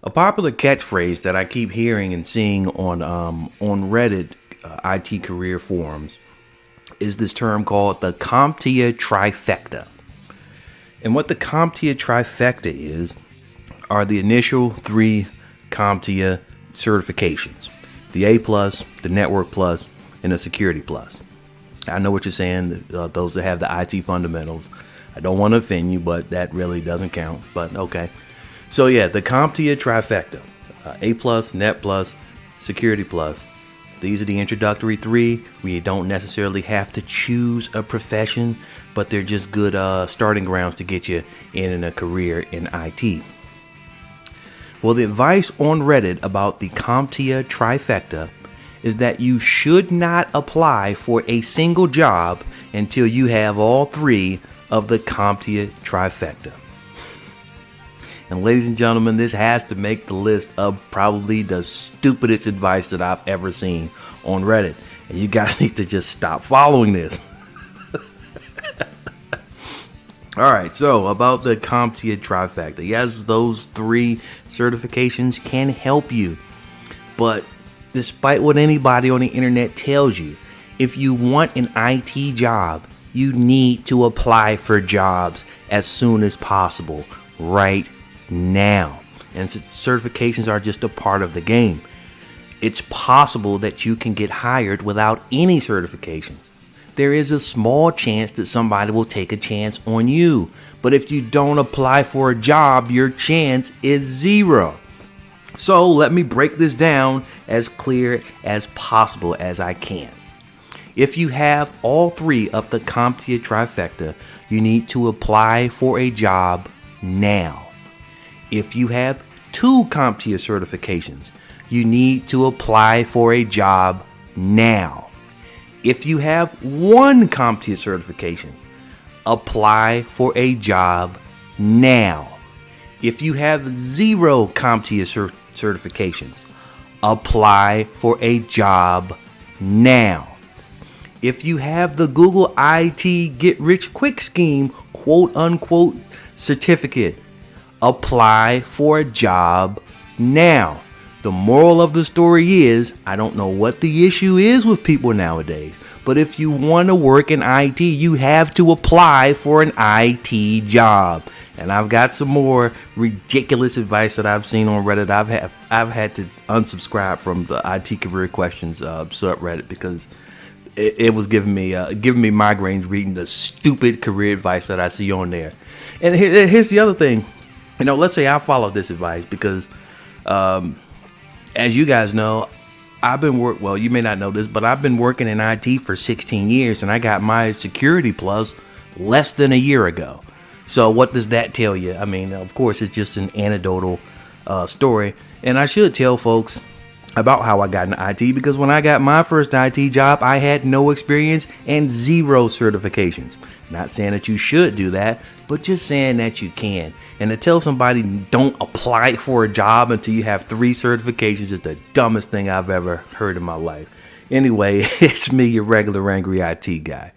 A popular catchphrase that I keep hearing and seeing on Reddit IT career forums is this term called the CompTIA Trifecta. And what the CompTIA Trifecta is are the initial three CompTIA certifications: the A+, the Network Plus, and the Security Plus. I know what you're saying, those that have the IT fundamentals. I don't want to offend you, but that really doesn't count. But okay. So yeah, the CompTIA Trifecta, A+, Net Plus, Security Plus. These are the introductory three where you don't necessarily have to choose a profession, but they're just good starting grounds to get you in a career in IT. Well, the advice on Reddit about the CompTIA Trifecta is that you should not apply for a single job until you have all three of the CompTIA Trifecta. And ladies and gentlemen, this has to make the list of probably the stupidest advice that I've ever seen on Reddit. And you guys need to just stop following this. Alright, so about the CompTIA Trifecta. Yes, those three certifications can help you. But despite what anybody on the internet tells you, if you want an IT job, you need to apply for jobs as soon as possible, right now. And certifications are just a part of the game. It's possible that you can get hired without any certifications. There is a small chance that somebody will take a chance on you. But if you don't apply for a job, your chance is zero. So let me break this down as clear as possible as I can. If you have all three of the CompTIA Trifecta, you need to apply for a job now. If you have two CompTIA certifications, you need to apply for a job now. If you have one CompTIA certification, apply for a job now. If you have zero CompTIA certifications, apply for a job now. If you have the Google IT Get Rich Quick Scheme, quote unquote, certificate, apply for a job now. The moral of the story is, I don't know what the issue is with people nowadays, but if you want to work in IT, you have to apply for an IT job. And I've got some more ridiculous advice that I've seen on Reddit. I've had to unsubscribe from the IT Career Questions subreddit because it was giving me migraines reading the stupid career advice that I see on there. And here's the other thing. Let's say I followed this advice because, as you guys know, well, you may not know this, but I've been working in IT for 16 years, and I got my Security Plus less than a year ago. So what does that tell you? I mean, of course, it's just an anecdotal story, and I should tell folks about how I got into IT, because when I got my first IT job, I had no experience and zero certifications. Not saying that you should do that, but just saying that you can. And to tell somebody don't apply for a job until you have three certifications is the dumbest thing I've ever heard in my life. Anyway, it's me, your regular angry IT guy.